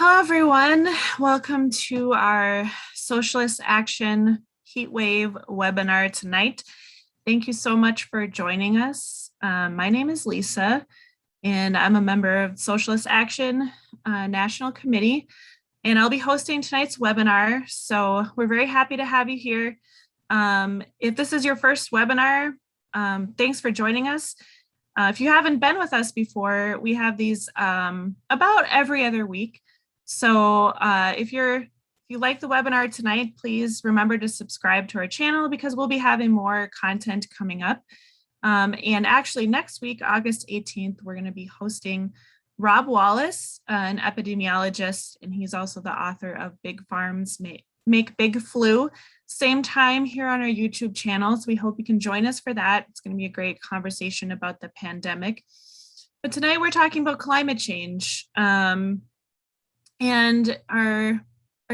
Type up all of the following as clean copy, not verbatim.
Hello, everyone. Welcome to our Socialist Action Heatwave webinar tonight. Thank you so much for joining us. My name is Lisa, and I'm a member of Socialist Action National Committee, and I'll be hosting tonight's webinar. So we're very happy to have you here. If this is your first webinar, thanks for joining us. If you haven't been with us before, we have these about every other week. So if you like the webinar tonight, please remember to subscribe to our channel because we'll be having more content coming up. And actually next week, August 18th, we're going to be hosting Rob Wallace, an epidemiologist, and he's also the author of Big Farms Make Big Flu. Same time here on our YouTube channel. So we hope you can join us for that. It's going to be a great conversation about the pandemic. But tonight we're talking about climate change. And our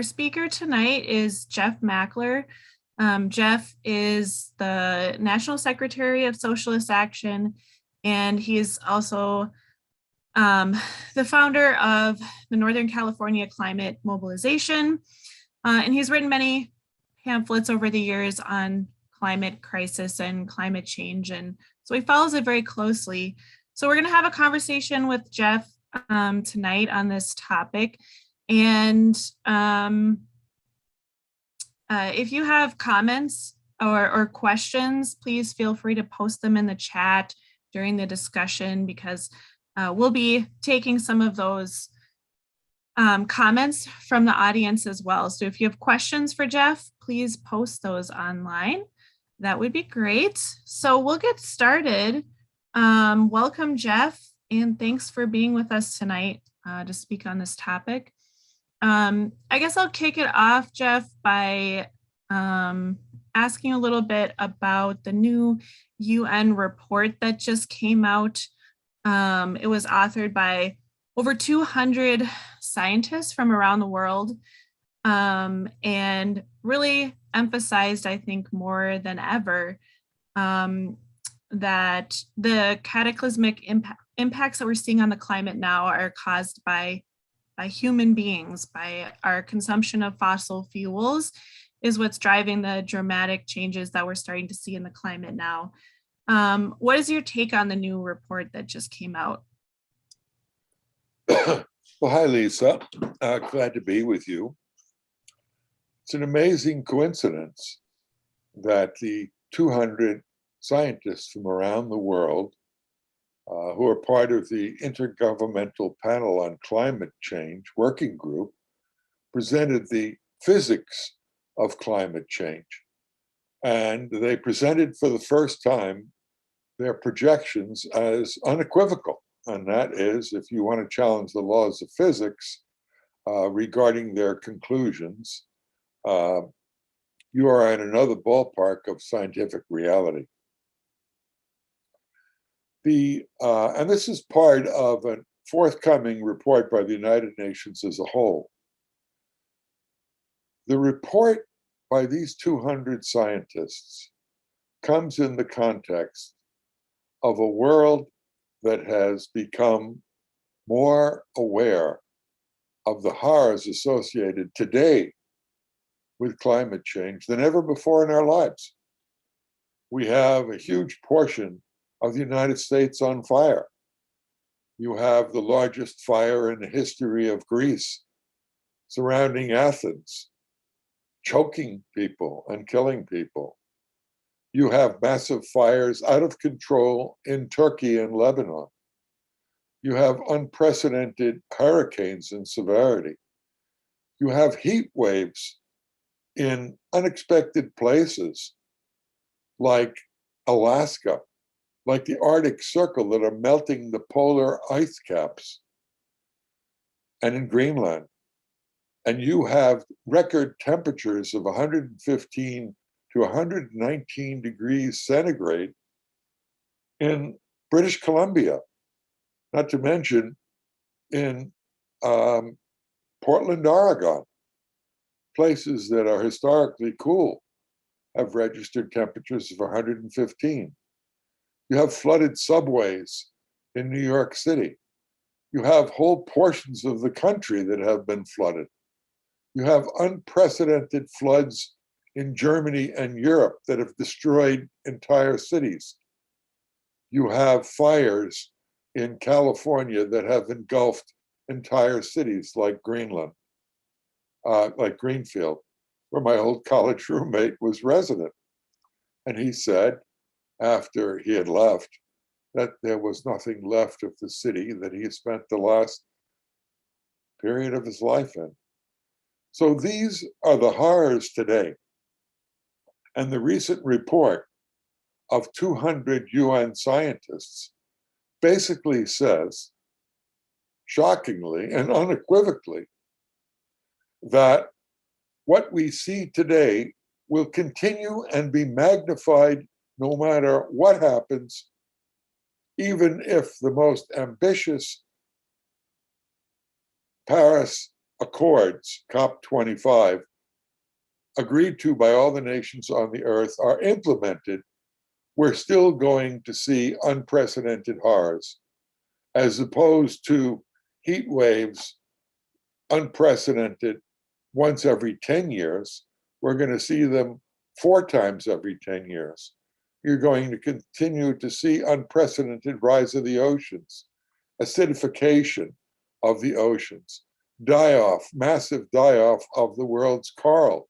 speaker tonight is Jeff Mackler. Jeff is the National Secretary of Socialist Action, and he is also the founder of the Northern California Climate Mobilization. And he's written many pamphlets over the years on climate crisis and climate change. And so he follows it very closely. So we're going to have a conversation with Jeff tonight on this topic. And if you have comments or questions, please feel free to post them in the chat during the discussion because we'll be taking some of those comments from the audience as well. So if you have questions for Jeff, please post those online. That would be great. So we'll get started. Welcome, Jeff, and thanks for being with us tonight to speak on this topic. I guess I'll kick it off, Jeff, by asking a little bit about the new UN report that just came out. It was authored by over 200 scientists from around the world and really emphasized, I think, more than ever, that the cataclysmic impacts that we're seeing on the climate now are caused by human beings, by our consumption of fossil fuels is what's driving the dramatic changes that we're starting to see in the climate now. What is your take on the new report that just came out? Well, hi, Lisa. Glad to be with you. It's an amazing coincidence that the 200 scientists from around the world who are part of the Intergovernmental Panel on Climate Change working group presented the physics of climate change. And they presented for the first time their projections as unequivocal. And that is, if you want to challenge the laws of physics regarding their conclusions, you are in another ballpark of scientific reality. And this is part of a forthcoming report by the United Nations as a whole. The report by these 200 scientists comes in the context of a world that has become more aware of the horrors associated today with climate change than ever before in our lives. We have a huge portion of the United States on fire. You have the largest fire in the history of Greece surrounding Athens, choking people and killing people. You have massive fires out of control in Turkey and Lebanon. You have unprecedented hurricanes in severity. You have heat waves in unexpected places like Alaska, like the Arctic Circle, that are melting the polar ice caps, and in Greenland. And you have record temperatures of 115 to 119 degrees centigrade in British Columbia, not to mention in Portland, Oregon. Places that are historically cool have registered temperatures of 115. You have flooded subways in New York City. You have whole portions of the country that have been flooded. You have unprecedented floods in Germany and Europe that have destroyed entire cities. You have fires in California that have engulfed entire cities like Greenland, like Greenfield, where my old college roommate was resident. And he said, after he had left, that there was nothing left of the city that he spent the last period of his life in. So these are the horrors today. And the recent report of 200 UN scientists basically says, shockingly and unequivocally, that what we see today will continue and be magnified no matter what happens, even if the most ambitious Paris Accords, COP25, agreed to by all the nations on the earth, are implemented. We're still going to see unprecedented horrors, as opposed to heat waves, unprecedented once every 10 years. We're going to see them 4 times every 10 years. You're going to continue to see unprecedented rise of the oceans, acidification of the oceans, die-off, massive die-off of the world's coral,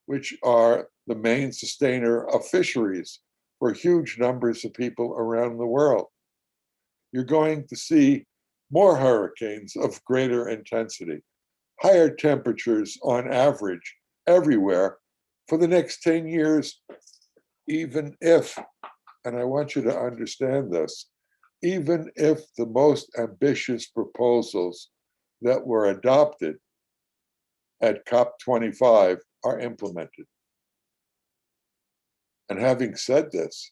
which are the main sustainer of fisheries for huge numbers of people around the world. You're going to see more hurricanes of greater intensity, higher temperatures on average everywhere for the next 10 years, even if, and I want you to understand this, even if the most ambitious proposals that were adopted at COP25 are implemented. And having said this,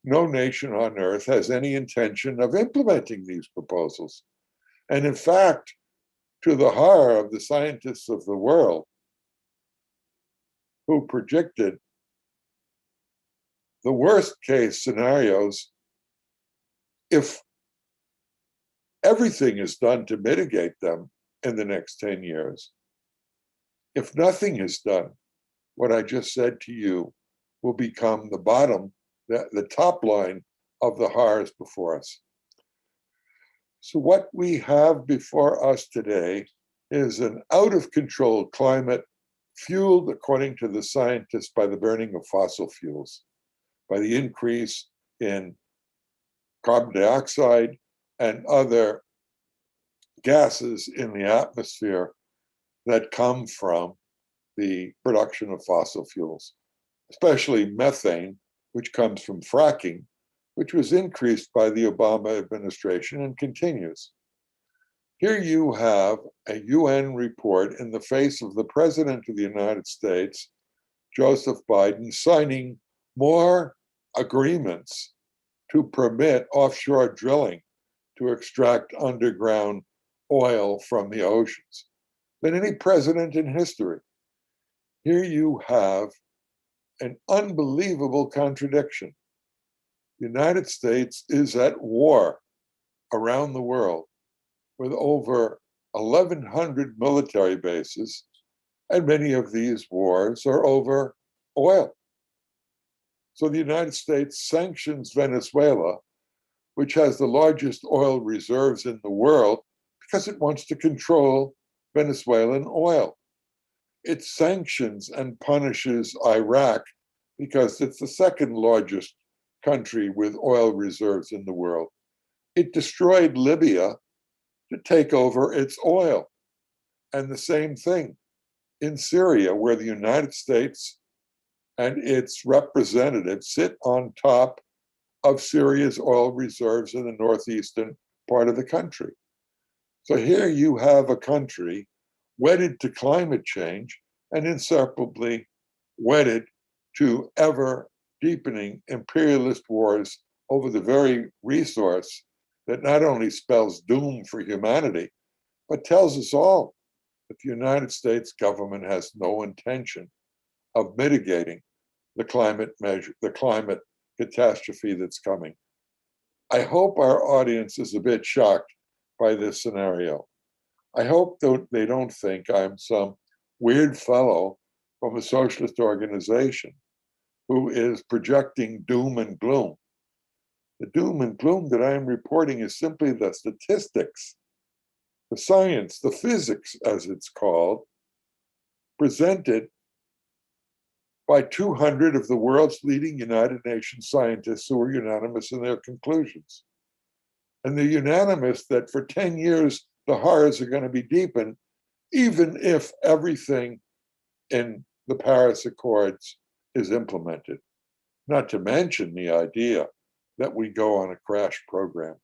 no nation on earth has any intention of implementing these proposals. And in fact, to the horror of the scientists of the world who predicted the worst case scenarios, if everything is done to mitigate them in the next 10 years, if nothing is done, what I just said to you will become the bottom, the top line of the horrors before us. So what we have before us today is an out-of-control climate fueled, according to the scientists, by the burning of fossil fuels, by the increase in carbon dioxide and other gases in the atmosphere that come from the production of fossil fuels, especially methane, which comes from fracking, which was increased by the Obama administration and continues. Here you have a UN report in the face of the President of the United States, Joseph Biden, signing more agreements to permit offshore drilling to extract underground oil from the oceans than any president in history. Here you have an unbelievable contradiction. The United States is at war around the world with over 1,100 military bases, and many of these wars are over oil. So the United States sanctions Venezuela, which has the largest oil reserves in the world, because it wants to control Venezuelan oil. It sanctions and punishes Iraq because it's the second largest country with oil reserves in the world. It destroyed Libya to take over its oil. And the same thing in Syria, where the United States and its representatives sit on top of Syria's oil reserves in the northeastern part of the country. So here you have a country wedded to climate change and inseparably wedded to ever deepening imperialist wars over the very resource that not only spells doom for humanity, but tells us all that the United States government has no intention of mitigating the climate catastrophe that's coming. I hope our audience is a bit shocked by this scenario. I hope they don't think I'm some weird fellow from a socialist organization who is projecting doom and gloom. The doom and gloom that I am reporting is simply the statistics, the science, the physics, as it's called, presented by 200 of the world's leading United Nations scientists who were unanimous in their conclusions. And they're unanimous that for 10 years, the horrors are going to be deepened, even if everything in the Paris Accords is implemented, not to mention the idea that we go on a crash program.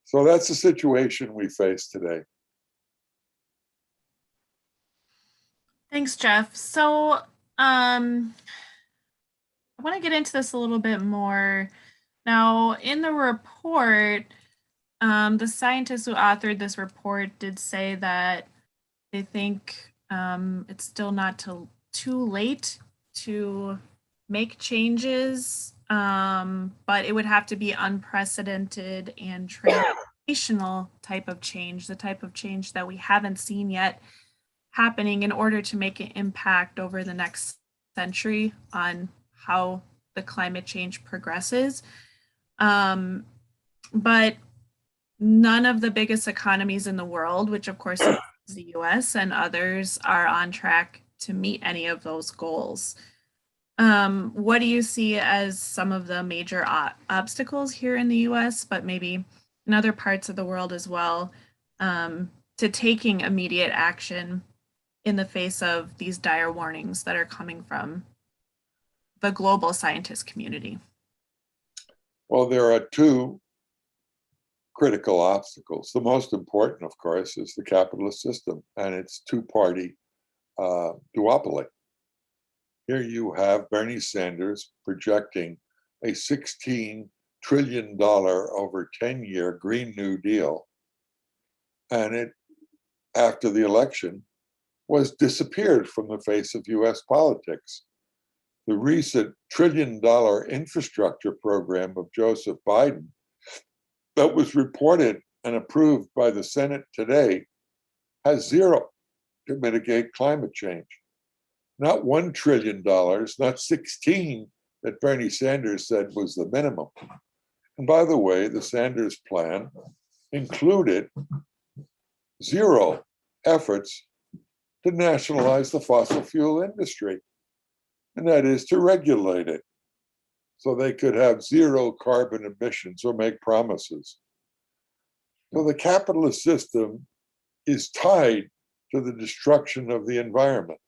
So that's the situation we face today. Thanks, Jeff. So I want to get into this a little bit more. Now, in the report, the scientists who authored this report did say that they think it's still not too late to make changes, but it would have to be unprecedented and transformational type of change, the type of change that we haven't seen yet happening in order to make an impact over the next century on how the climate change progresses. But none of the biggest economies in the world, which of course is the US and others, are on track to meet any of those goals. What do you see as some of the major obstacles here in the US, but maybe in other parts of the world as well, to taking immediate action in the face of these dire warnings that are coming from the global scientist community? Well, there are two critical obstacles. The most important, of course, is the capitalist system and its two-party duopoly. Here you have Bernie Sanders projecting a $16 trillion over 10-year Green New Deal, and it, after the election, was disappeared from the face of US politics. The recent trillion-dollar infrastructure program of Joseph Biden that was reported and approved by the Senate today has zero to mitigate climate change. Not $1 trillion, not 16 that Bernie Sanders said was the minimum. And by the way, the Sanders plan included zero efforts to nationalize the fossil fuel industry, and that is to regulate it so they could have zero carbon emissions or make promises. So the capitalist system is tied to the destruction of the environment,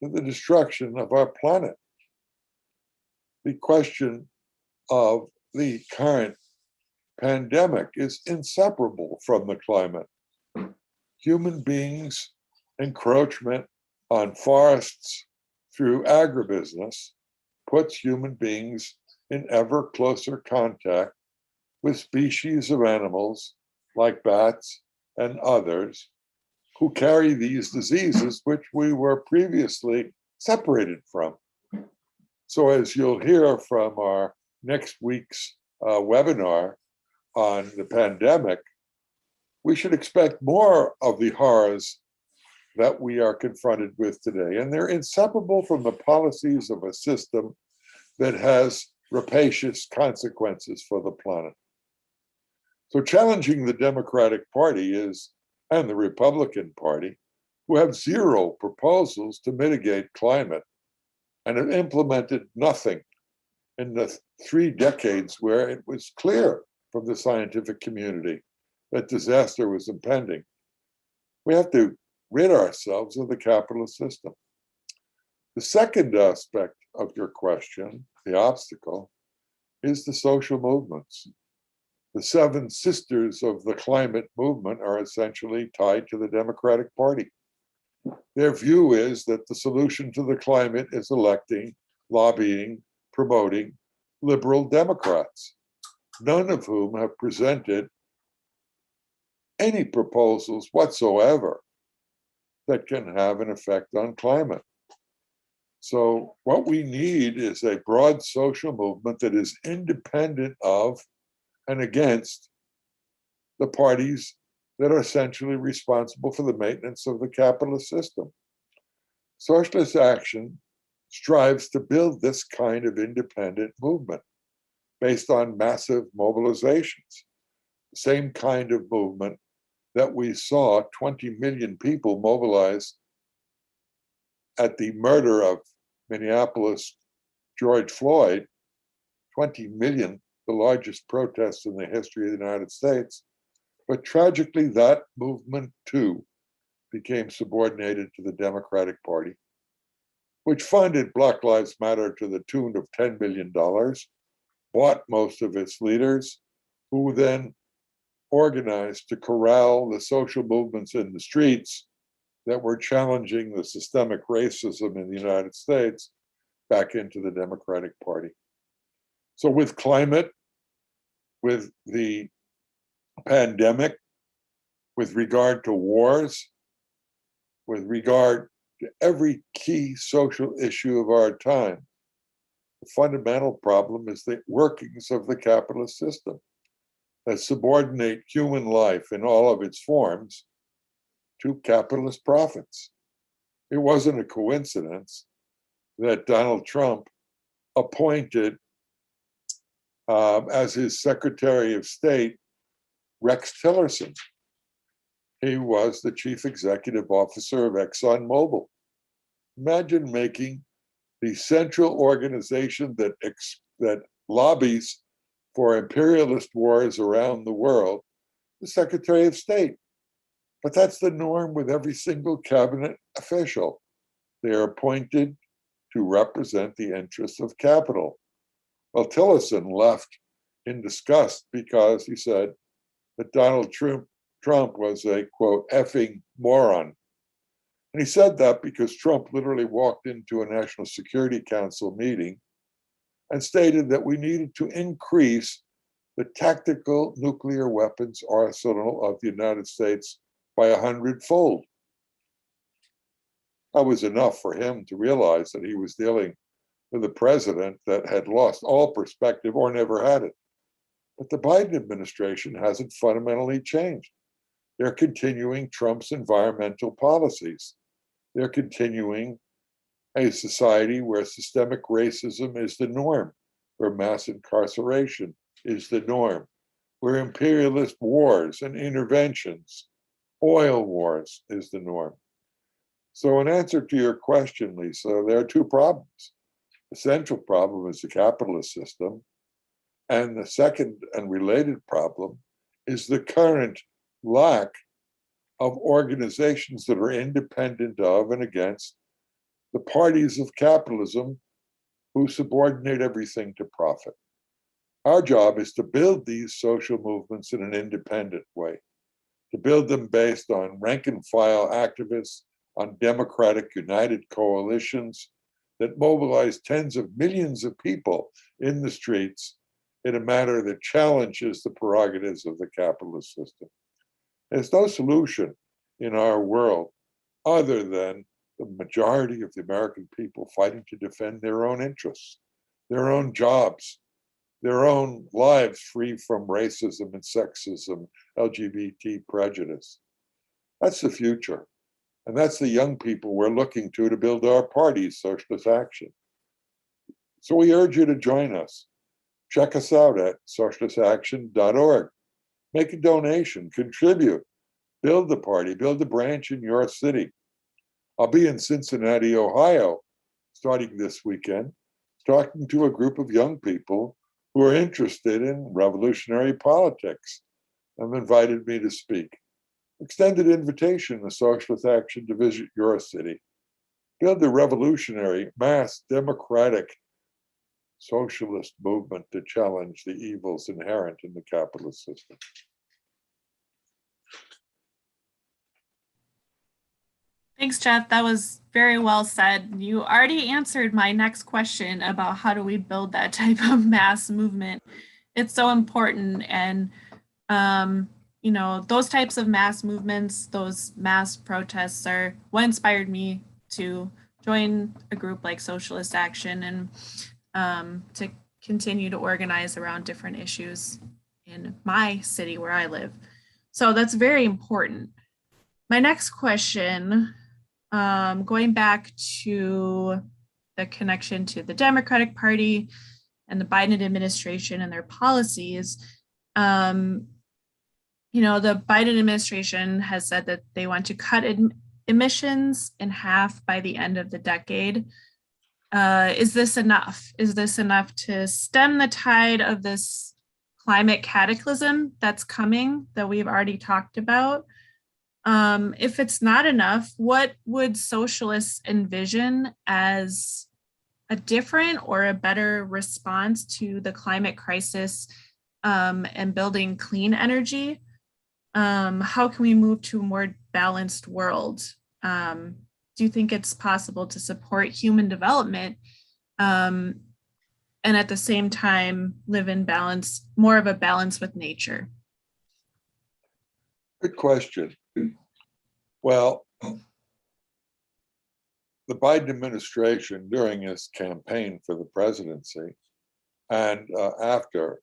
to the destruction of our planet. The question of the current pandemic is inseparable from the climate. Human beings' encroachment on forests through agribusiness puts human beings in ever closer contact with species of animals like bats and others who carry these diseases which we were previously separated from. So as you'll hear from our next week's webinar on the pandemic, we should expect more of the horrors that we are confronted with today. And they're inseparable from the policies of a system that has rapacious consequences for the planet. So challenging the Democratic Party and the Republican Party, who have zero proposals to mitigate climate and have implemented nothing in the 3 decades where it was clear from the scientific community that disaster was impending. We have to rid ourselves of the capitalist system. The second aspect of your question, the obstacle, is the social movements. The 7 sisters of the climate movement are essentially tied to the Democratic Party. Their view is that the solution to the climate is electing, lobbying, promoting liberal Democrats, none of whom have presented any proposals whatsoever that can have an effect on climate. So what we need is a broad social movement that is independent of and against the parties that are essentially responsible for the maintenance of the capitalist system. Socialist Action strives to build this kind of independent movement based on massive mobilizations, the same kind of movement that we saw 20 million people mobilize at the murder of Minneapolis George Floyd, 20 million, the largest protest in the history of the United States. But tragically, that movement too became subordinated to the Democratic Party, which funded Black Lives Matter to the tune of $10 billion, bought most of its leaders, who then organized to corral the social movements in the streets that were challenging the systemic racism in the United States back into the Democratic Party. So with climate, with the pandemic, with regard to wars, with regard to every key social issue of our time, the fundamental problem is the workings of the capitalist system that subordinate human life in all of its forms to capitalist profits. It wasn't a coincidence that Donald Trump appointed as his Secretary of State Rex Tillerson. He was the chief executive officer of ExxonMobil. Imagine making the central organization that lobbies for imperialist wars around the world the Secretary of State. But that's the norm with every single cabinet official. They are appointed to represent the interests of capital. Well, Tillerson left in disgust because he said that Donald Trump was a, quote, effing moron. And he said that because Trump literally walked into a National Security Council meeting and stated that we needed to increase the tactical nuclear weapons arsenal of the United States by 100-fold. That was enough for him to realize that he was dealing with a president that had lost all perspective or never had it. But the Biden administration hasn't fundamentally changed. They're continuing Trump's environmental policies. They're continuing a society where systemic racism is the norm, where mass incarceration is the norm, where imperialist wars and interventions, oil wars, is the norm. So in answer to your question, Lisa, there are two problems. The central problem is the capitalist system, and the second and related problem is the current lack of organizations that are independent of and against the parties of capitalism who subordinate everything to profit. Our job is to build these social movements in an independent way, to build them based on rank and file activists, on democratic united coalitions that mobilize tens of millions of people in the streets in a manner that challenges the prerogatives of the capitalist system. There's no solution in our world other than the majority of the American people fighting to defend their own interests, their own jobs, their own lives free from racism and sexism, LGBT prejudice. That's the future. And that's the young people we're looking to build our party, Socialist Action. So we urge you to join us. Check us out at socialistaction.org. Make a donation, contribute, build the party, build a branch in your city. I'll be in Cincinnati, Ohio, starting this weekend, talking to a group of young people who are interested in revolutionary politics and invited me to speak. Extended invitation to Socialist Action to visit your city. Build a revolutionary, mass, democratic, socialist movement to challenge the evils inherent in the capitalist system. Thanks, Jeff. That was very well said. You already answered my next question about how do we build that type of mass movement. It's so important. And, you know, those types of mass movements, those mass protests are what inspired me to join a group like Socialist Action and to continue to organize around different issues in my city where I live. So that's very important. My next question, going back to the connection to the Democratic Party and the Biden administration and their policies, um, the Biden administration has said that they want to cut emissions in half by the end of the decade. Is this enough? Is this enough to stem the tide of this climate cataclysm that's coming that we've already talked about? If it's not enough, what would socialists envision as a different or a better response to the climate crisis and building clean energy? How can we move to a more balanced world? Do you think it's possible to support human development and at the same time live in balance, more of a balance with nature? Good question. Well, the Biden administration during his campaign for the presidency and after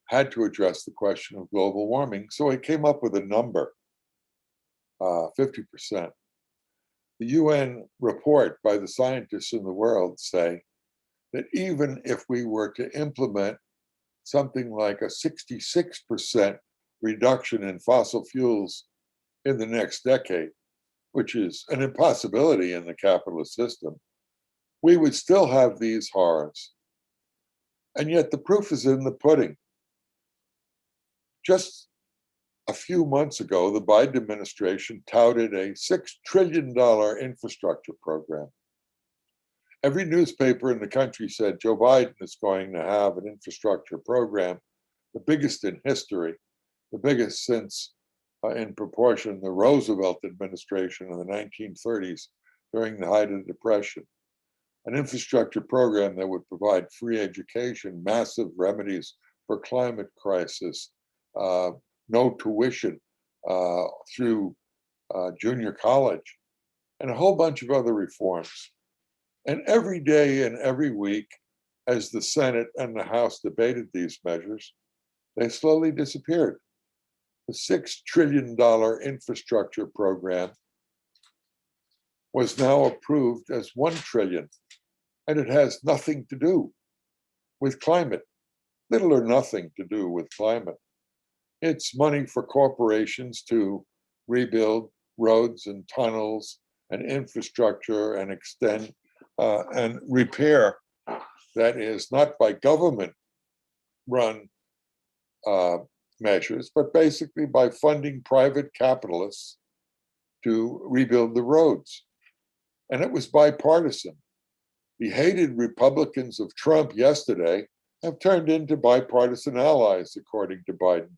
had to address the question of global warming. So he came up with a number, 50%. The UN report by the scientists in the world say that even if we were to implement something like a 66% reduction in fossil fuels in the next decade, which is an impossibility in the capitalist system, we would still have these horrors. And yet the proof is in the pudding. Just a few months ago, the Biden administration touted a $6 trillion infrastructure program. Every newspaper in the country said Joe Biden is going to have an infrastructure program, the biggest in history, the biggest since, in proportion, the Roosevelt administration in the 1930s during the height of the Depression. An infrastructure program that would provide free education, massive remedies for climate crisis, no tuition through junior college, and a whole bunch of other reforms. And every day and every week, as the Senate and the House debated these measures, they slowly disappeared. The $6 trillion infrastructure program was now approved as $1 trillion, and it has nothing to do with climate, little or nothing to do with climate. It's money for corporations to rebuild roads and tunnels and infrastructure and extend and repair. That is not by government run measures, but basically by funding private capitalists to rebuild the roads. And it was bipartisan. The hated Republicans of Trump yesterday have turned into bipartisan allies, according to Biden.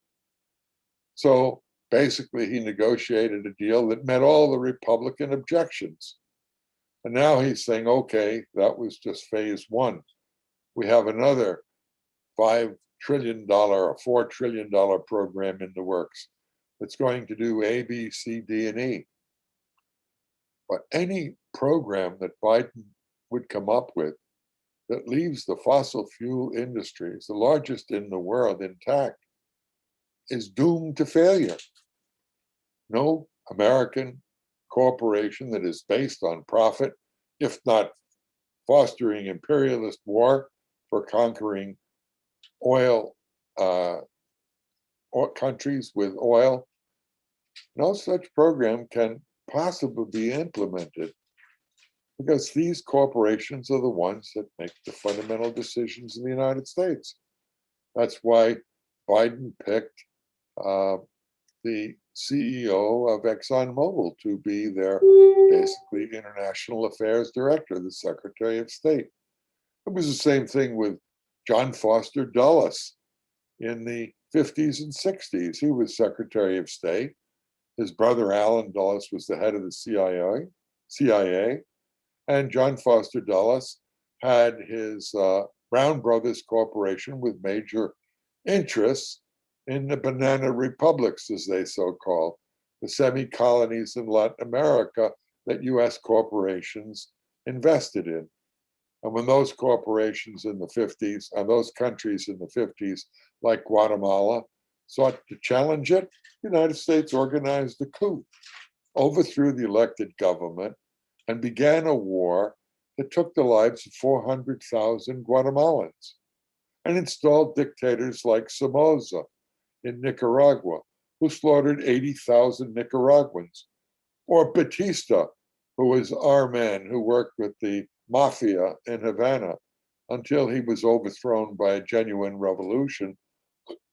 So basically, he negotiated a deal that met all the Republican objections. And now he's saying, okay, that was just phase one. We have another $5 trillion or $4 trillion program in the works that's going to do A, B, C, D, and E. But any program that Biden would come up with that leaves the fossil fuel industries, the largest in the world, intact, is doomed to failure. No American corporation that is based on profit, if not fostering imperialist war for conquering oil or countries with oil, no such program can possibly be implemented because these corporations are the ones that make the fundamental decisions in the United States. That's why Biden picked the CEO of ExxonMobil to be their basically international affairs director, the Secretary of State. It was the same thing with John Foster Dulles in the 50s and 60s. He was Secretary of State. His brother Alan Dulles was the head of the CIA, and John Foster Dulles had his Brown Brothers Corporation with major interests in the banana republics, as they so call, the semi-colonies in Latin America that US corporations invested in. And when those corporations in the 50s, and those countries in the 50s, like Guatemala, sought to challenge it, the United States organized a coup, overthrew the elected government, and began a war that took the lives of 400,000 Guatemalans and installed dictators like Somoza in Nicaragua, who slaughtered 80,000 Nicaraguans, or Batista, who was our man who worked with the mafia in Havana until he was overthrown by a genuine revolution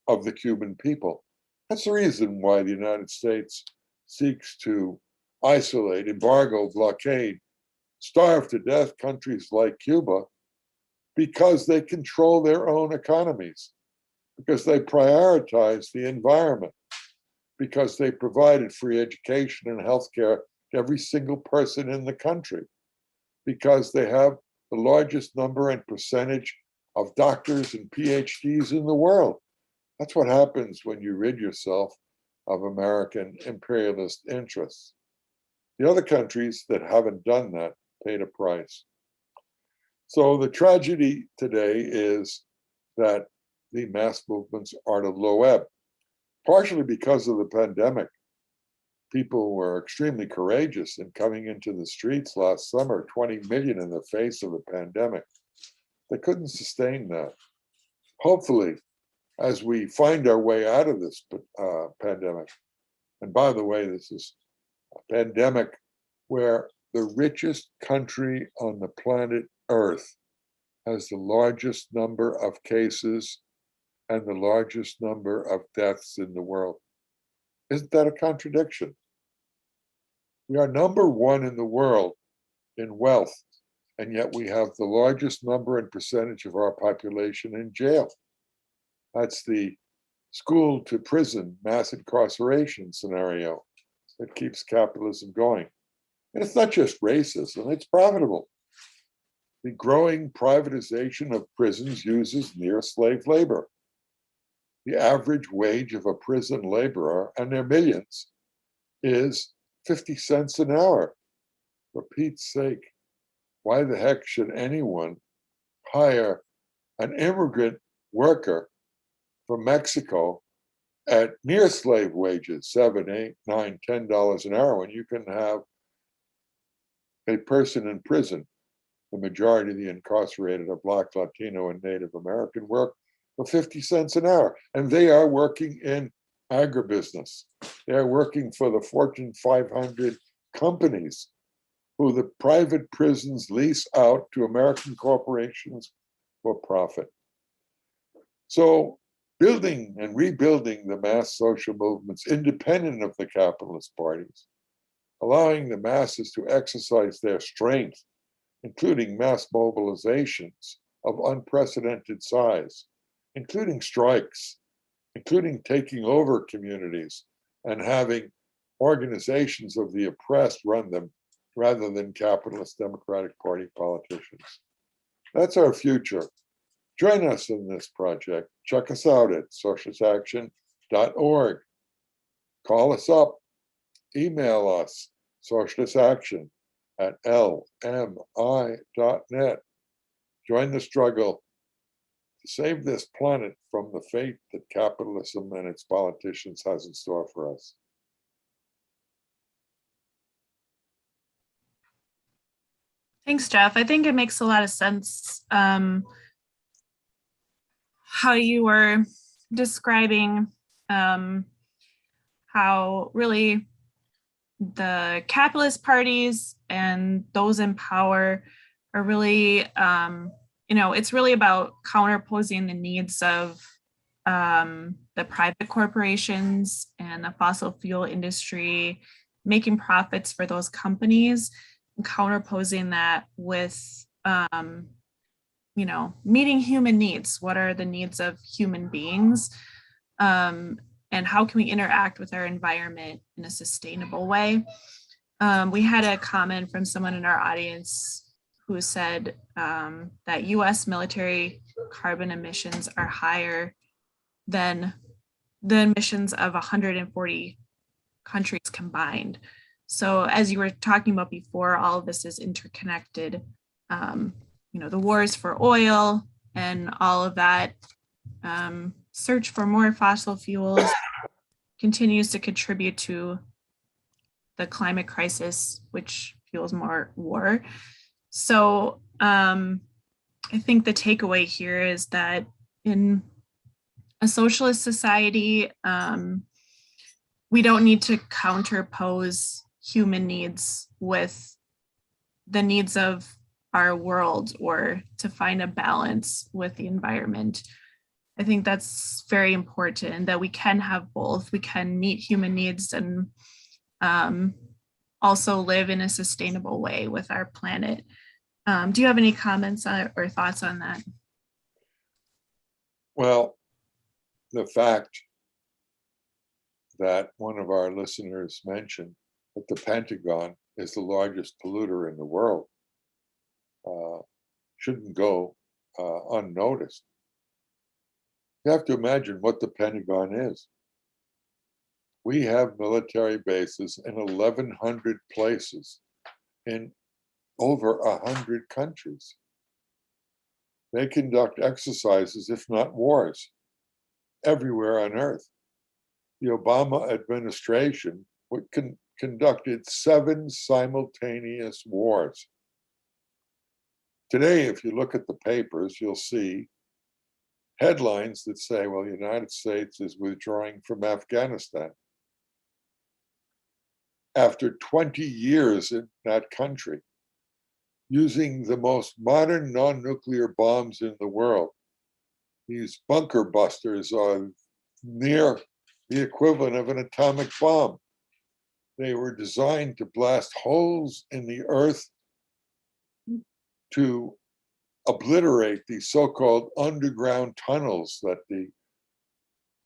of the Cuban people. That's the reason why the United States seeks to isolate, embargo, blockade, starve to death countries like Cuba, because they control their own economies, because they prioritize the environment, because they provided free education and healthcare to every single person in the country, because they have the largest number and percentage of doctors and PhDs in the world. That's what happens when you rid yourself of American imperialist interests. The other countries that haven't done that paid a price. So the tragedy today is that the mass movements are at a low ebb, partially because of the pandemic. People were extremely courageous in coming into the streets last summer, 20 million in the face of the pandemic. They couldn't sustain that. Hopefully, as we find our way out of this pandemic, and by the way, this is a pandemic where the richest country on the planet Earth has the largest number of cases and the largest number of deaths in the world. Isn't that a contradiction? We are number one in the world in wealth, and yet we have the largest number and percentage of our population in jail. That's the school to prison mass incarceration scenario that keeps capitalism going. And it's not just racism, it's profitable. The growing privatization of prisons uses near slave labor. The average wage of a prison laborer, and they're millions, is 50 cents an hour. For Pete's sake, why the heck should anyone hire an immigrant worker from Mexico at near slave wages, $7, $8, $9, $10 an hour, when you can have a person in prison, the majority of the incarcerated are Black, Latino, and Native American, work for 50 cents an hour. And they are working in agribusiness. They're working for the Fortune 500 companies who the private prisons lease out to American corporations for profit. So building and rebuilding the mass social movements independent of the capitalist parties, allowing the masses to exercise their strength, including mass mobilizations of unprecedented size, including strikes, including taking over communities and having organizations of the oppressed run them rather than capitalist Democratic Party politicians. That's our future. Join us in this project. Check us out at socialistaction.org. Call us up. Email us, socialistaction@lmi.net. Join the struggle to save this planet from the fate that capitalism and its politicians has in store for us. Thanks, Jeff. I think it makes a lot of sense how you were describing how really the capitalist parties and those in power are really, it's really about counterposing the needs of the private corporations and the fossil fuel industry, making profits for those companies, and counterposing that with, meeting human needs. What are the needs of human beings? And how can we interact with our environment in a sustainable way? We had a comment from someone in our audience who said that US military carbon emissions are higher than the emissions of 140 countries combined. So as you were talking about before, all of this is interconnected. The wars for oil and all of that search for more fossil fuels continues to contribute to the climate crisis, which fuels more war. So I think the takeaway here is that in a socialist society, we don't need to counterpose human needs with the needs of our world or to find a balance with the environment. I think that's very important that we can have both. We can meet human needs and also live in a sustainable way with our planet. Do you have any comments or thoughts on that? Well, the fact that one of our listeners mentioned that the Pentagon is the largest polluter in the world shouldn't go unnoticed. You have to imagine what the Pentagon is. We have military bases in 1,100 places in over 100 countries. They conduct exercises, if not wars, everywhere on Earth. The Obama administration conducted 7 simultaneous wars. Today, if you look at the papers, you'll see headlines that say, well, the United States is withdrawing from Afghanistan. After 20 years in that country, using the most modern non-nuclear bombs in the world, these bunker busters are near the equivalent of an atomic bomb. They were designed to blast holes in the earth to obliterate these so-called underground tunnels that the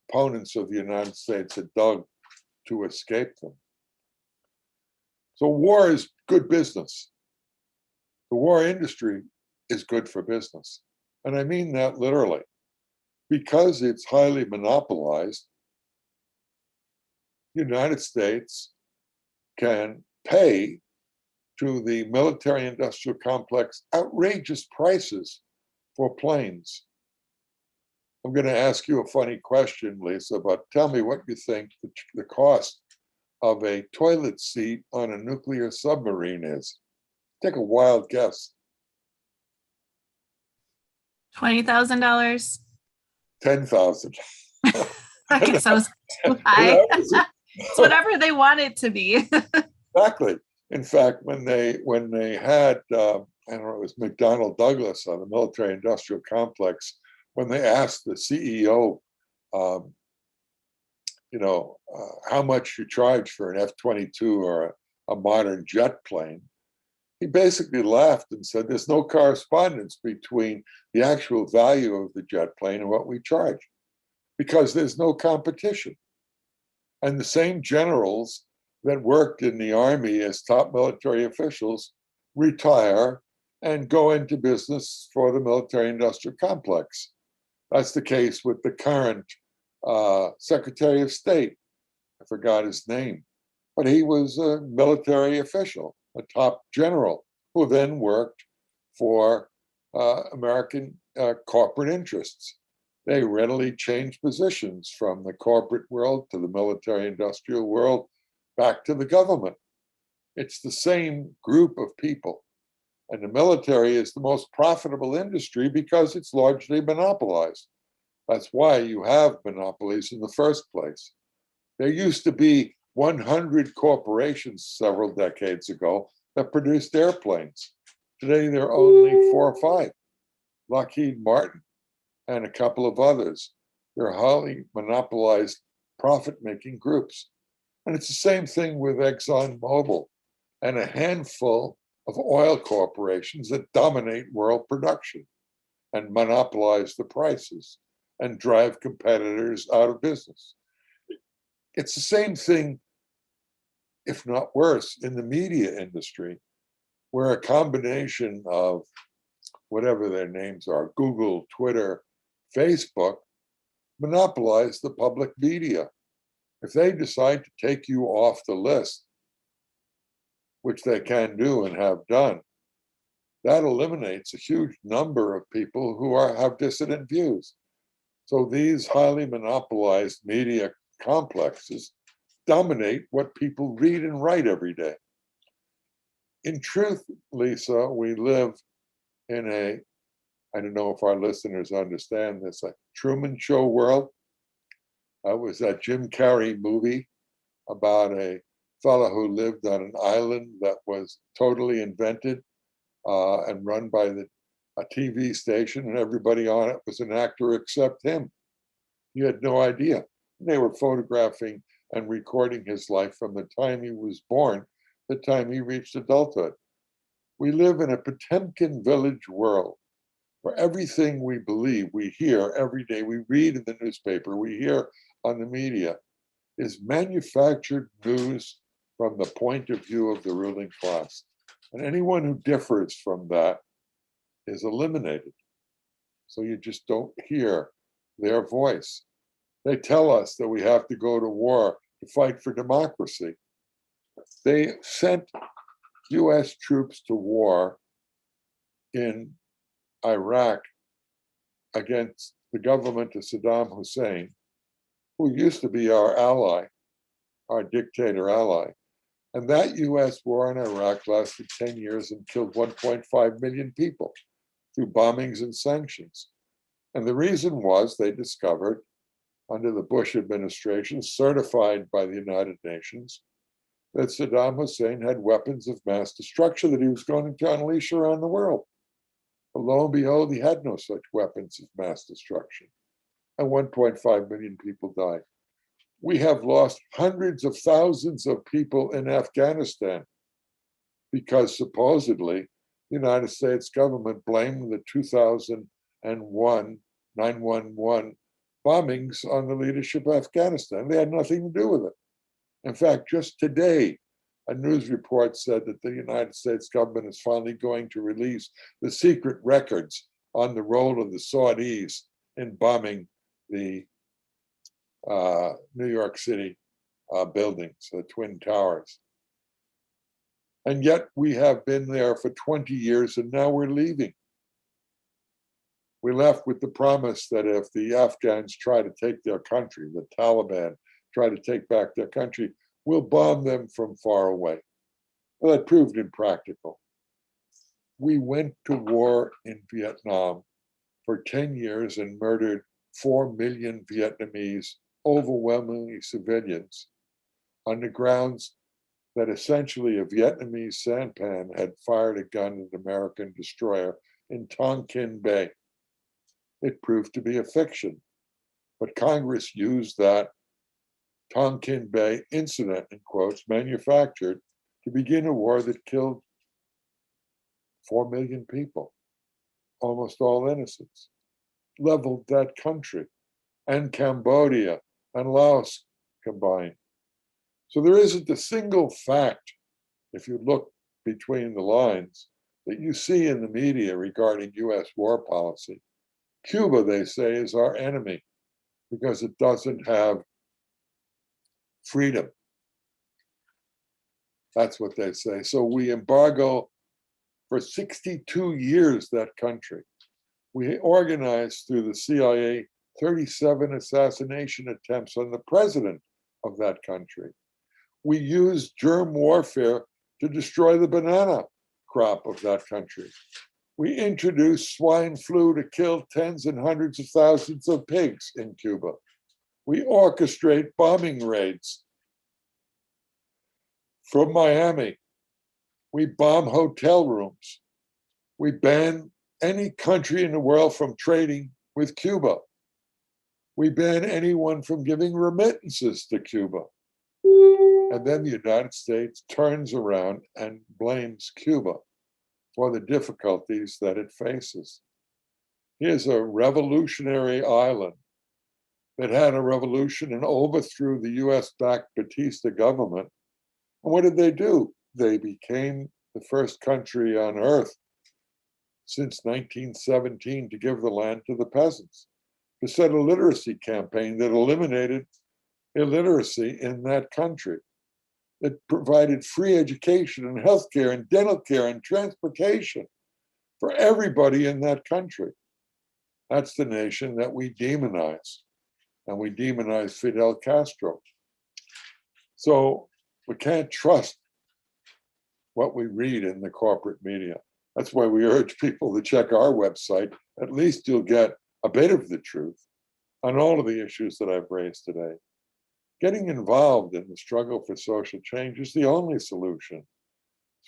opponents of the United States had dug to escape them. So war is good business. The war industry is good for business. And I mean that literally. Because it's highly monopolized, the United States can pay to the military-industrial complex outrageous prices for planes. I'm going to ask you a funny question, Lisa, but tell me what you think the cost of a toilet seat on a nuclear submarine is. Take a wild guess. $20,000. $10,000. I guess I was too high. It's whatever they want it to be. Exactly. In fact, when they had, I don't know, it was McDonnell Douglas on the military-industrial complex, when they asked the CEO, how much you charge for an F-22 or a modern jet plane, he basically laughed and said, there's no correspondence between the actual value of the jet plane and what we charge, because there's no competition. And the same generals that worked in the Army as top military officials retire and go into business for the military-industrial complex. That's the case with the current Secretary of State. I forgot his name, but he was a military official, a top general, who then worked for American corporate interests. They readily changed positions from the corporate world to the military-industrial world back to the government. It's the same group of people. And the military is the most profitable industry because it's largely monopolized. That's why you have monopolies in the first place. There used to be 100 corporations several decades ago that produced airplanes. Today, there are only 4 or 5. Lockheed Martin and a couple of others. They're highly monopolized profit-making groups. And it's the same thing with ExxonMobil and a handful of oil corporations that dominate world production and monopolize the prices and drive competitors out of business. It's the same thing, if not worse, in the media industry, where a combination of whatever their names are, Google, Twitter, Facebook, monopolize the public media. If they decide to take you off the list, which they can do and have done, that eliminates a huge number of people who have dissident views. So these highly monopolized media complexes dominate what people read and write every day. In truth, Lisa, we live in a, I don't know if our listeners understand this, a Truman Show world. It was that Jim Carrey movie about a fellow who lived on an island that was totally invented and run by a TV station, and everybody on it was an actor except him. He had no idea. They were photographing and recording his life from the time he was born, the time he reached adulthood. We live in a Potemkin village world where everything we believe, we hear every day, we read in the newspaper, we hear on the media, is manufactured news from the point of view of the ruling class. And anyone who differs from that is eliminated. So you just don't hear their voice. They tell us that we have to go to war to fight for democracy. They sent US troops to war in Iraq against the government of Saddam Hussein, who used to be our ally, our dictator ally. And that US war in Iraq lasted 10 years and killed 1.5 million people through bombings and sanctions. And the reason was they discovered, under the Bush administration, certified by the United Nations, that Saddam Hussein had weapons of mass destruction that he was going to unleash around the world. But lo and behold, he had no such weapons of mass destruction. And 1.5 million people died. We have lost hundreds of thousands of people in Afghanistan because supposedly the United States government blamed the 2001 9/11 bombings on the leadership of Afghanistan. They had nothing to do with it. In fact, just today, a news report said that the United States government is finally going to release the secret records on the role of the Saudis in bombing the New York City buildings, the Twin Towers. And yet we have been there for 20 years and now we're leaving. We left with the promise that if the Afghans try to take their country, the Taliban try to take back their country, we'll bomb them from far away. Well, that proved impractical. We went to war in Vietnam for 10 years and murdered 4 million Vietnamese, overwhelmingly civilians, on the grounds that essentially a Vietnamese sampan had fired a gun at an American destroyer in Tonkin Bay. It proved to be a fiction, but Congress used that Tonkin Bay incident, in quotes, manufactured to begin a war that killed 4 million people, almost all innocents, leveled that country and Cambodia and Laos combined. So there isn't a single fact, if you look between the lines, that you see in the media regarding US war policy. Cuba, they say, is our enemy because it doesn't have freedom. That's what they say. So we embargo for 62 years that country. We organized through the CIA 37 assassination attempts on the president of that country. We used germ warfare to destroy the banana crop of that country. We introduced swine flu to kill tens and hundreds of thousands of pigs in Cuba. We orchestrate bombing raids from Miami. We bomb hotel rooms. We ban any country in the world from trading with Cuba. We ban anyone from giving remittances to Cuba. And then the United States turns around and blames Cuba for the difficulties that it faces. Here's a revolutionary island that had a revolution and overthrew the US-backed Batista government. And what did they do? They became the first country on earth since 1917 to give the land to the peasants, to set a literacy campaign that eliminated illiteracy in that country, that provided free education and healthcare and dental care and transportation for everybody in that country. That's the nation that we demonize, and we demonize Fidel Castro. So we can't trust what we read in the corporate media. That's why we urge people to check our website. At least you'll get a bit of the truth on all of the issues that I've raised today. Getting involved in the struggle for social change is the only solution.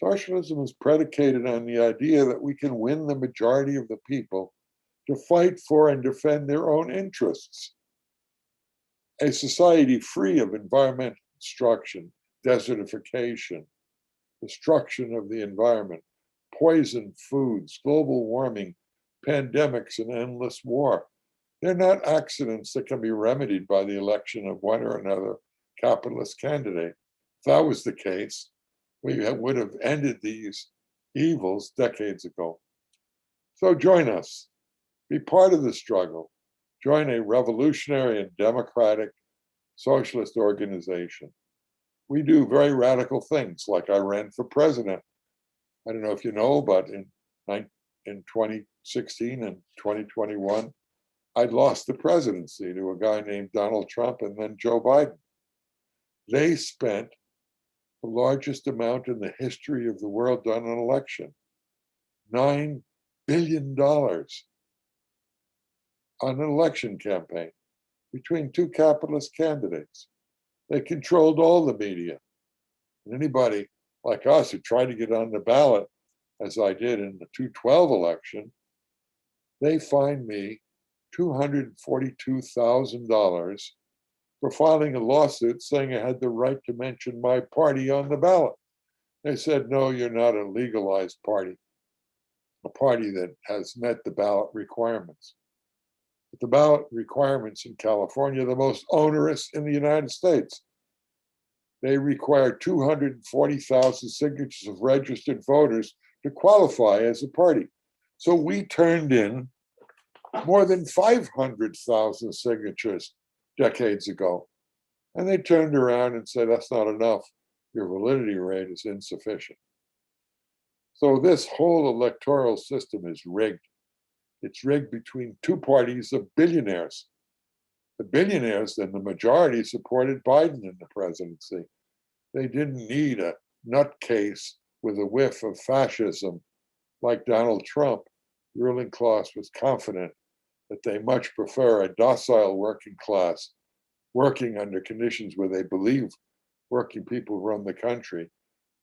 Socialism is predicated on the idea that we can win the majority of the people to fight for and defend their own interests. A society free of environmental destruction, desertification, destruction of the environment, poisoned foods, global warming, pandemics, and endless war. They're not accidents that can be remedied by the election of one or another capitalist candidate. If that was the case, we would have ended these evils decades ago. So join us. Be part of the struggle. Join a revolutionary and democratic socialist organization. We do very radical things, like I ran for president. I don't know if you know, but in 2016 and 2021, I lost the presidency to a guy named Donald Trump and then Joe Biden. They spent the largest amount in the history of the world on an election, $9 billion on an election campaign between two capitalist candidates. They controlled all the media. And anybody like us who tried to get on the ballot, as I did in the 2012 election, they fined me $242,000 for filing a lawsuit saying I had the right to mention my party on the ballot. They said, no, you're not a legalized party, a party that has met the ballot requirements. But the ballot requirements in California are the most onerous in the United States. They require 240,000 signatures of registered voters to qualify as a party. So we turned in more than 500,000 signatures decades ago. And they turned around and said, that's not enough. Your validity rate is insufficient. So this whole electoral system is rigged. It's rigged between two parties of billionaires. The billionaires, then the majority, supported Biden in the presidency. They didn't need a nutcase with a whiff of fascism like Donald Trump. The ruling class was confident that they much prefer a docile working class, working under conditions where they believe working people run the country,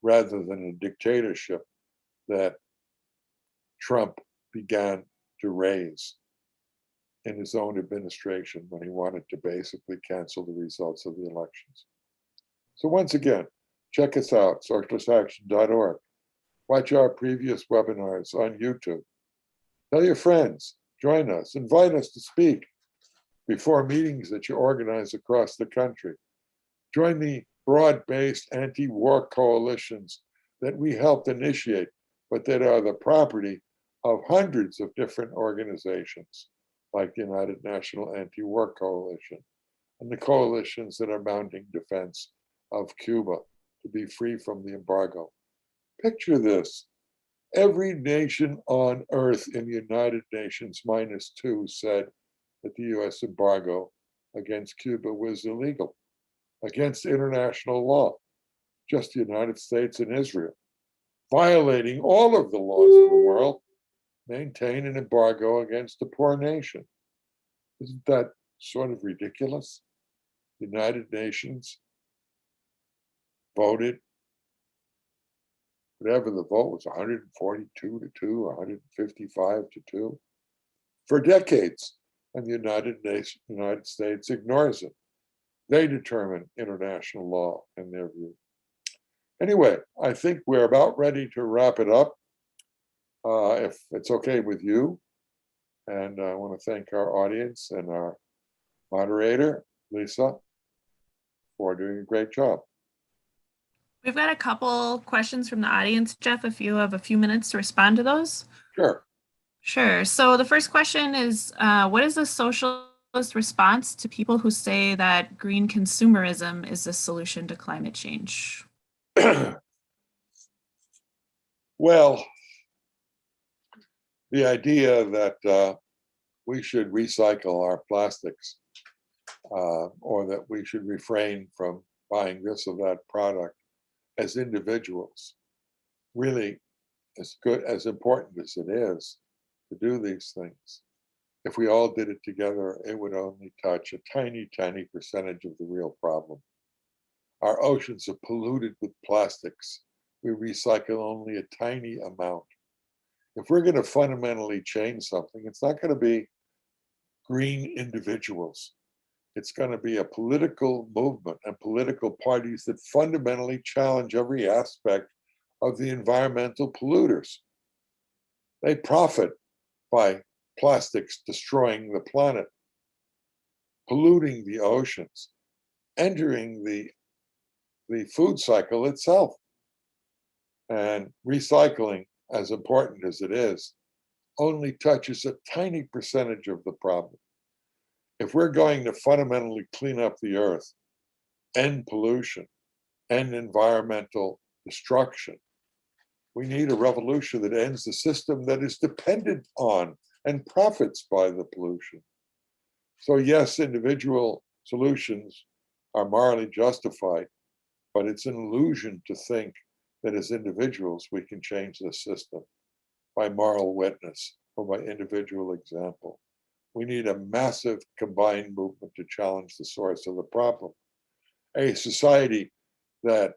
rather than a dictatorship that Trump began to raise in his own administration when he wanted to basically cancel the results of the elections. So once again, check us out, socialistaction.org. Watch our previous webinars on YouTube. Tell your friends, join us, invite us to speak before meetings that you organize across the country. Join the broad-based anti-war coalitions that we helped initiate, but that are the property of hundreds of different organizations, like the United National Anti-War Coalition and the coalitions that are mounting defense of Cuba to be free from the embargo. Picture this. Every nation on earth in the United Nations -2 said that the US embargo against Cuba was illegal, against international law. Just the United States and Israel, violating all of the laws of the world, maintain an embargo against a poor nation. Isn't that sort of ridiculous? The United Nations voted, whatever the vote was, 142 to 2, 155 to 2, for decades. And the United States ignores it. They determine international law in their view. Anyway, I think we're about ready to wrap it up, if it's okay with you. And I want to thank our audience and our moderator, Lisa, for doing a great job. We've got a couple questions from the audience, Jeff, if you have a few minutes to respond to those. Sure. Sure. So the first question is, what is the socialist response to people who say that green consumerism is the solution to climate change? Well, the idea that we should recycle our plastics, or that we should refrain from buying this or that product as individuals. Really, as good, as important as it is to do these things, if we all did it together, it would only touch a tiny, tiny percentage of the real problem. Our oceans are polluted with plastics. We recycle only a tiny amount. If we're going to fundamentally change something, it's not going to be green individuals. It's going to be a political movement and political parties that fundamentally challenge every aspect of the environmental polluters. They profit by plastics destroying the planet, polluting the oceans, entering the food cycle itself. And recycling, as important as it is, only touches a tiny percentage of the problem. If we're going to fundamentally clean up the earth, end pollution, end environmental destruction, we need a revolution that ends the system that is dependent on and profits by the pollution. So yes, individual solutions are morally justified, but it's an illusion to think that as individuals we can change the system by moral witness or by individual example. We need a massive combined movement to challenge the source of the problem. A society that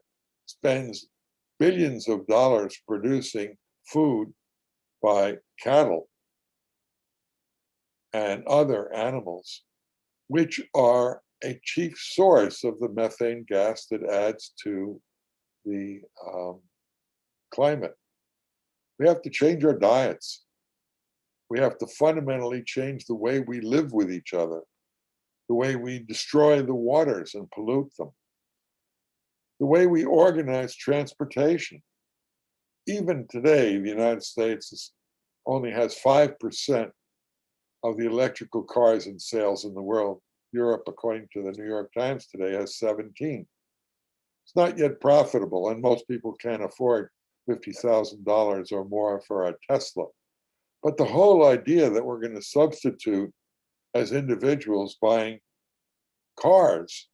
spends billions of dollars producing food by cattle and other animals, which are a chief source of the methane gas that adds to the climate. We have to change our diets. We have to fundamentally change the way we live with each other, the way we destroy the waters and pollute them, the way we organize transportation. Even today, the United States only has 5% of the electrical cars in sales in the world. Europe, according to the New York Times today, has 17. It's not yet profitable, and most people can't afford $50,000 or more for a Tesla. But the whole idea that we're going to substitute as individuals buying cars,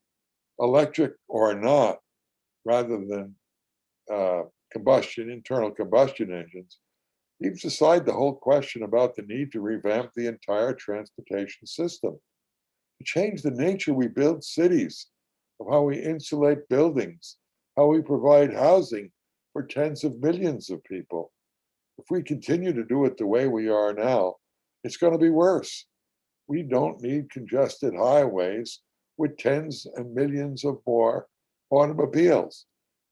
electric or not, rather than internal combustion engines, leaves aside the whole question about the need to revamp the entire transportation system, to change the nature we build cities, of how we insulate buildings, how we provide housing for tens of millions of people. If we continue to do it the way we are now, it's going to be worse. We don't need congested highways with tens and millions of more automobiles.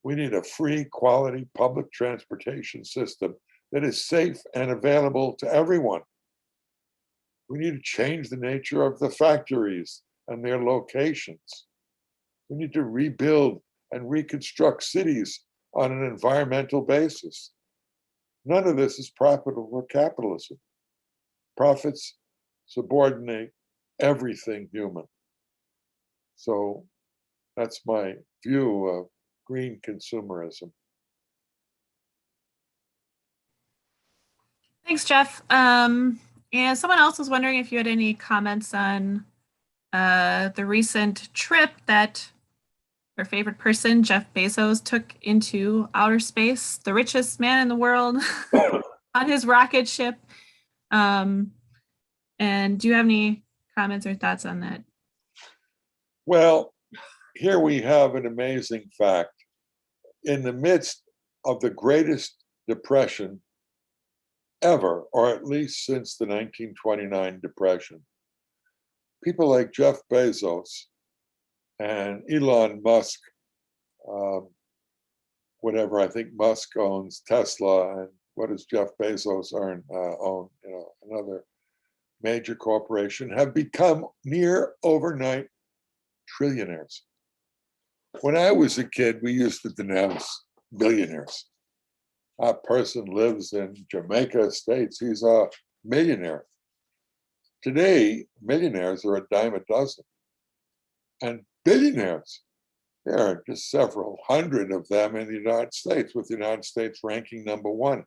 We need a free, quality public transportation system that is safe and available to everyone. We need to change the nature of the factories and their locations. We need to rebuild and reconstruct cities on an environmental basis. None of this is profitable for capitalism. Profits subordinate everything human. So that's my view of green consumerism. Thanks, Jeff. And someone else was wondering if you had any comments on the recent trip that our favorite person, Jeff Bezos, took into outer space, the richest man in the world, on his rocket ship. And do you have any comments or thoughts on that? Well, here we have an amazing fact. In the midst of the greatest depression ever, or at least since the 1929 depression, people like Jeff Bezos and Elon Musk, whatever, I think Musk owns Tesla, and what does Jeff Bezos own? Another major corporation, have become near overnight trillionaires. When I was a kid, we used to denounce billionaires. A person lives in Jamaica Estates, he's a millionaire. Today, millionaires are a dime a dozen. And billionaires, there are just several hundred of them in the United States, with the United States ranking number one.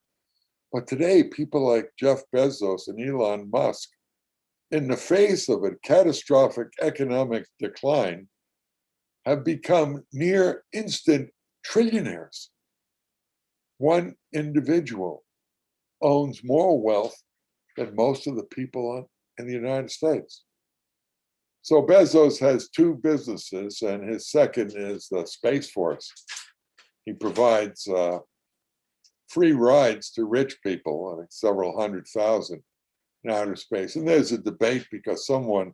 But today, people like Jeff Bezos and Elon Musk in the face of a catastrophic economic decline, have become near instant trillionaires. One individual owns more wealth than most of the people in the United States. So Bezos has two businesses, and his second is the Space Force. He provides free rides to rich people, I think several 100,000 in outer space. And there's a debate because someone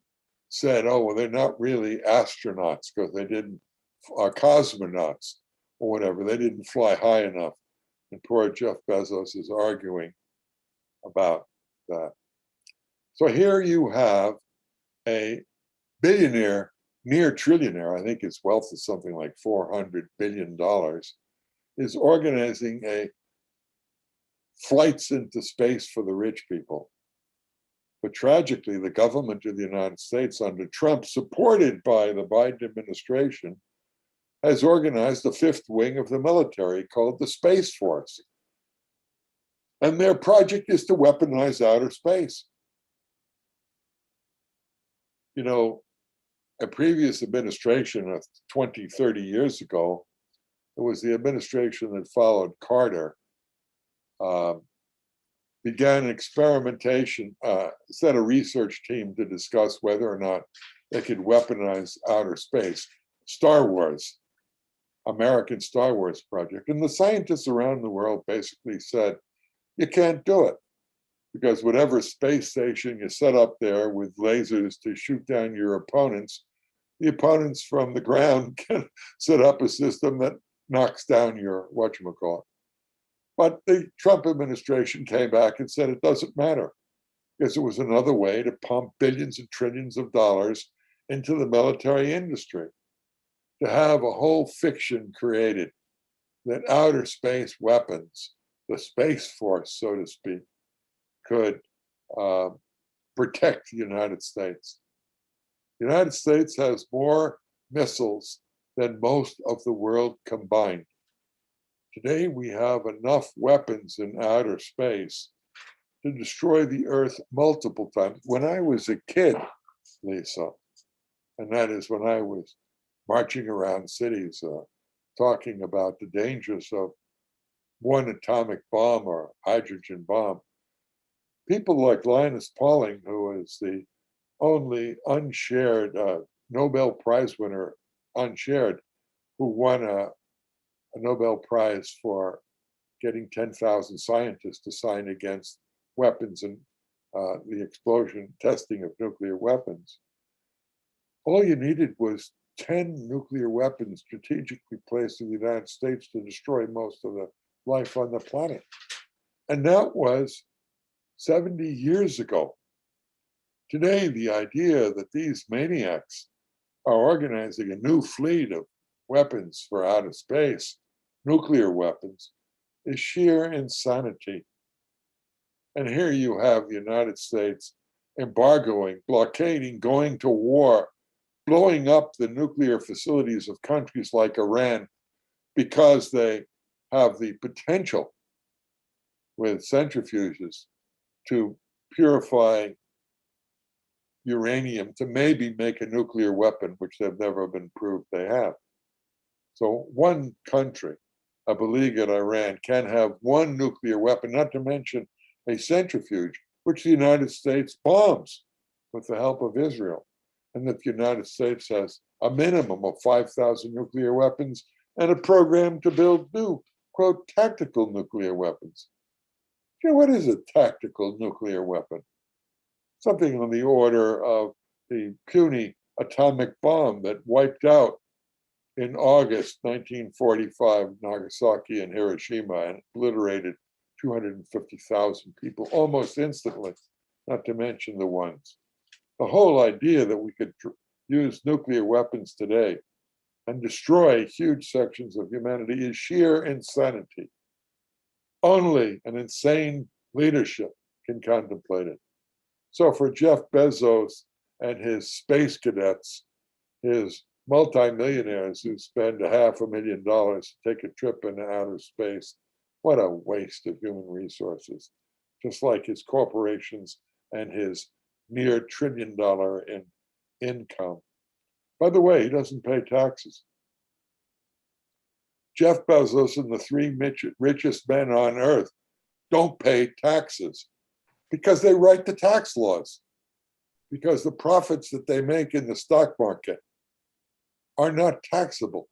said, oh, well, they're not really astronauts because they didn't, cosmonauts or whatever, they didn't fly high enough. And poor Jeff Bezos is arguing about that. So here you have a billionaire, near trillionaire, I think his wealth is something like $400 billion, is organizing a flights into space for the rich people. But tragically, the government of the United States under Trump, supported by the Biden administration, has organized a fifth wing of the military called the Space Force. And their project is to weaponize outer space. You know, a previous administration of 20, 30 years ago, it was the administration that followed Carter, began an experimentation, set a research team to discuss whether or not they could weaponize outer space. Star Wars, American Star Wars project. And the scientists around the world basically said, you can't do it because whatever space station you set up there with lasers to shoot down your opponents, the opponents from the ground can set up a system that knocks down your whatchamacallit. But the Trump administration came back and said it doesn't matter because it was another way to pump billions and trillions of dollars into the military industry, to have a whole fiction created that outer space weapons, the Space Force, so to speak, could protect the United States. The United States has more missiles than most of the world combined. Today, we have enough weapons in outer space to destroy the Earth multiple times. When I was a kid, Lisa, and that is when I was marching around cities talking about the dangers of one atomic bomb or hydrogen bomb, people like Linus Pauling, who is the only unshared Nobel Prize winner, unshared, who won a Nobel Prize for getting 10,000 scientists to sign against weapons and the explosion testing of nuclear weapons. All you needed was 10 nuclear weapons strategically placed in the United States to destroy most of the life on the planet. And that was 70 years ago. Today, the idea that these maniacs are organizing a new fleet of weapons for outer space, nuclear weapons, is sheer insanity. And here you have the United States embargoing, blockading, going to war, blowing up the nuclear facilities of countries like Iran because they have the potential with centrifuges to purify uranium to maybe make a nuclear weapon, which they've never been proved they have. So one country, a beleaguered Iran, can have one nuclear weapon, not to mention a centrifuge, which the United States bombs with the help of Israel. And that the United States has a minimum of 5,000 nuclear weapons and a program to build new, quote, tactical nuclear weapons. You know, what is a tactical nuclear weapon? Something on the order of the puny atomic bomb that wiped out in August 1945 Nagasaki and Hiroshima and obliterated 250,000 people almost instantly, not to mention the ones. The whole idea that we could use nuclear weapons today and destroy huge sections of humanity is sheer insanity. Only an insane leadership can contemplate it. So for Jeff Bezos and his space cadets, his multimillionaires who spend $500,000 to take a trip into outer space, what a waste of human resources. Just like his corporations and his near $1 trillion in income. By the way, he doesn't pay taxes. Jeff Bezos and the three richest men on earth don't pay taxes because they write the tax laws, because the profits that they make in the stock market are not taxable.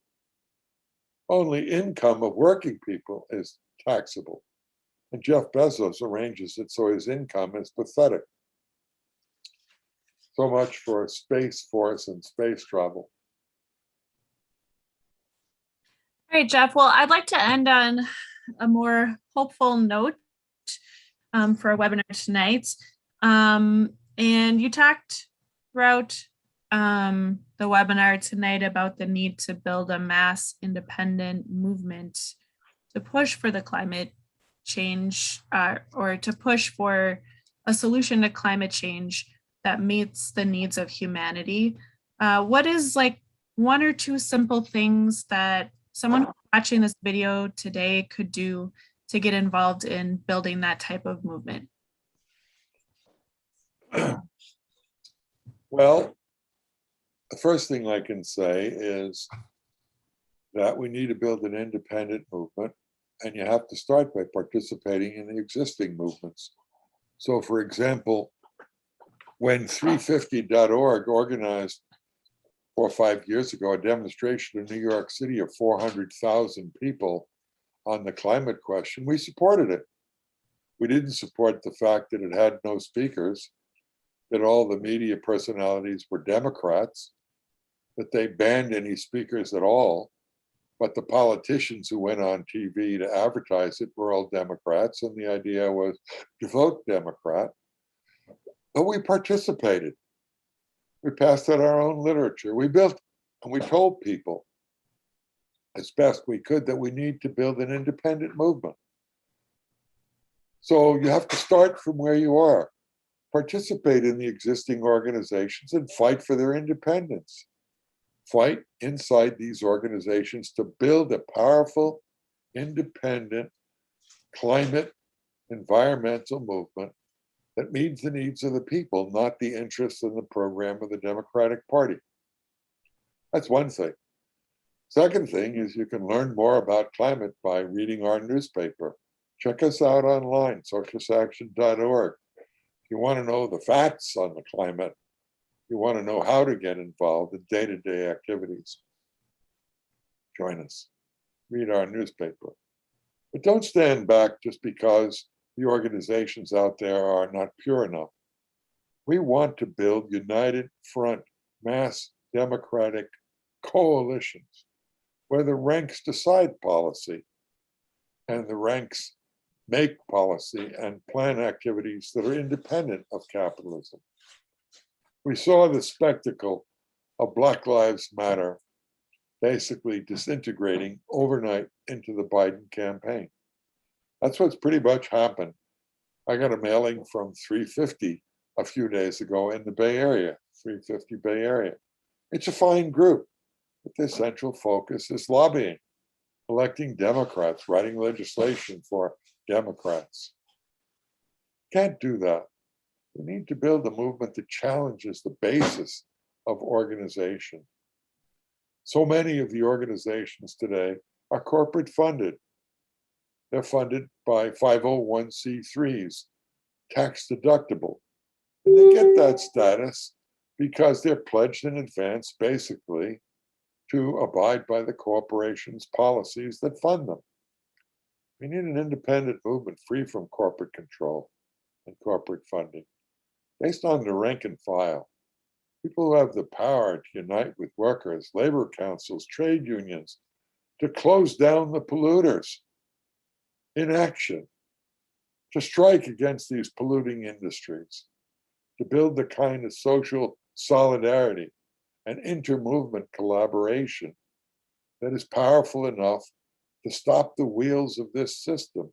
Only income of working people is taxable. And Jeff Bezos arranges it so his income is pathetic. So much for Space Force and space travel. All right, Jeff. Well, I'd like to end on a more hopeful note for our webinar tonight. And you talked throughout the webinar tonight about the need to build a mass independent movement to push for the climate change or to push for a solution to climate change that meets the needs of humanity. What is like one or two simple things that someone watching this video today could do to get involved in building that type of movement? Well, the first thing I can say is that we need to build an independent movement, and you have to start by participating in the existing movements. So, for example, when 350.org organized 4 or 5 years ago a demonstration in New York City of 400,000 people on the climate question, we supported it. We didn't support the fact that it had no speakers, that all the media personalities were Democrats, that they banned any speakers at all, but the politicians who went on TV to advertise it were all Democrats, and the idea was to vote Democrat. But we participated. We passed out our own literature. We built, and we told people as best we could that we need to build an independent movement. So you have to start from where you are, participate in the existing organizations and fight for their independence. Fight inside these organizations to build a powerful, independent climate, environmental movement that meets the needs of the people, not the interests and the program of the Democratic Party. That's one thing. Second thing is you can learn more about climate by reading our newspaper. Check us out online, socialistaction.org. If you want to know the facts on the climate, you want to know how to get involved in day-to-day activities, join us. Read our newspaper. But don't stand back just because the organizations out there are not pure enough. We want to build united front, mass democratic coalitions where the ranks decide policy and the ranks make policy and plan activities that are independent of capitalism. We saw the spectacle of Black Lives Matter basically disintegrating overnight into the Biden campaign. That's what's pretty much happened. I got a mailing from 350 a few days ago in the Bay Area, 350 Bay Area. It's a fine group, but their central focus is lobbying, electing Democrats, writing legislation for Democrats. Can't do that. We need to build a movement that challenges the basis of organization. So many of the organizations today are corporate funded. They're funded by 501c3s, tax deductible. And they get that status because they're pledged in advance, basically, to abide by the corporation's policies that fund them. We need an independent movement free from corporate control and corporate funding, based on the rank and file. People who have the power to unite with workers, labor councils, trade unions, to close down the polluters in action, to strike against these polluting industries, to build the kind of social solidarity and inter-movement collaboration that is powerful enough to stop the wheels of this system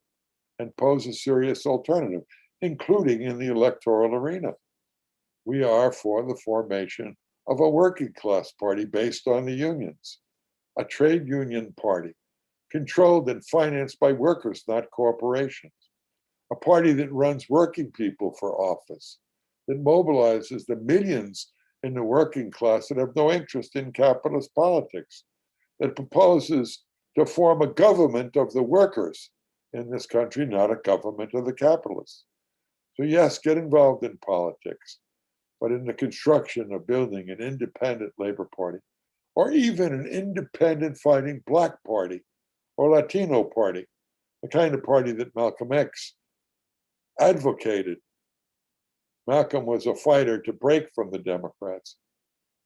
and pose a serious alternative, including in the electoral arena. We are for the formation of a working class party based on the unions, a trade union party controlled and financed by workers, not corporations, a party that runs working people for office, that mobilizes the millions in the working class that have no interest in capitalist politics, that proposes to form a government of the workers in this country, not a government of the capitalists. So yes, get involved in politics, but in the construction of building an independent Labor Party, or even an independent fighting Black party or Latino party, the kind of party that Malcolm X advocated. Malcolm was a fighter to break from the Democrats.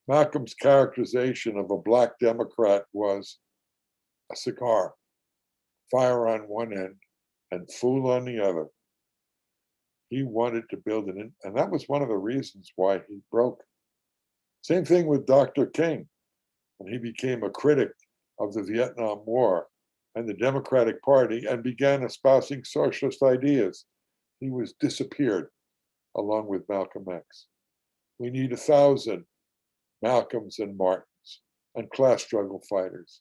Malcolm's characterization of a Black Democrat was a cigar, fire on one end and fool on the other. He wanted to build and that was one of the reasons why he broke. Same thing with Dr. King, when he became a critic of the Vietnam War and the Democratic Party and began espousing socialist ideas. He was disappeared along with Malcolm X. We need 1,000 Malcolms and Martins and class struggle fighters,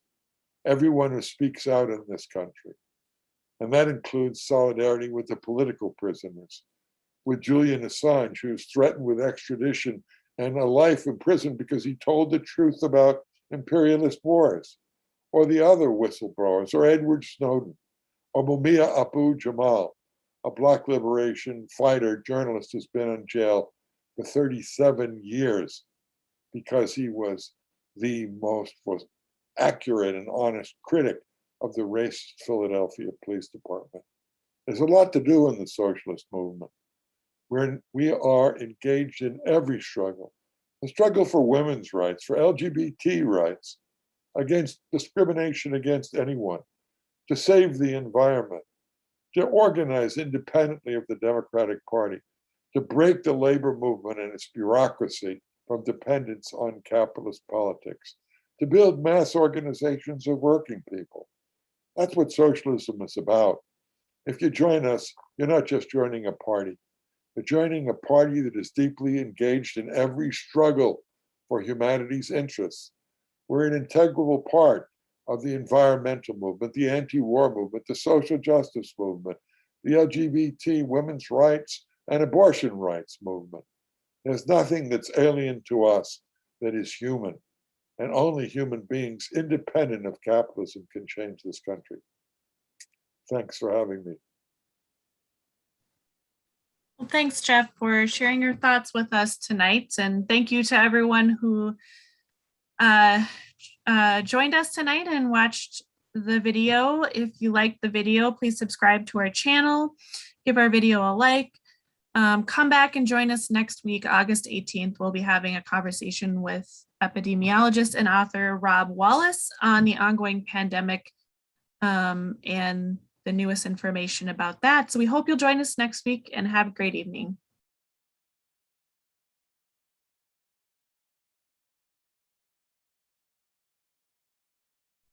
everyone who speaks out in this country. And that includes solidarity with the political prisoners, with Julian Assange, who's threatened with extradition and a life in prison because he told the truth about imperialist wars, or the other whistleblowers, or Edward Snowden, or Mumia Abu-Jamal, a Black liberation fighter journalist who's been in jail for 37 years because he was the most accurate and honest critic of the racist Philadelphia Police Department. There's a lot to do in the socialist movement. We are engaged in every struggle. The struggle for women's rights, for LGBT rights, against discrimination against anyone, to save the environment, to organize independently of the Democratic Party, to break the labor movement and its bureaucracy from dependence on capitalist politics, to build mass organizations of working people. That's what socialism is about. If you join us, you're not just joining a party. You're joining a party that is deeply engaged in every struggle for humanity's interests. We're an integral part of the environmental movement, the anti-war movement, the social justice movement, the LGBT women's rights and abortion rights movement. There's nothing that's alien to us that is human, and only human beings independent of capitalism can change this country. Thanks for having me. Well, thanks, Jeff, for sharing your thoughts with us tonight. And thank you to everyone who joined us tonight and watched the video. If you liked the video, please subscribe to our channel, give our video a like. Come back and join us next week, August 18th. We'll be having a conversation with epidemiologist and author Rob Wallace on the ongoing pandemic and the newest information about that. So we hope you'll join us next week and have a great evening.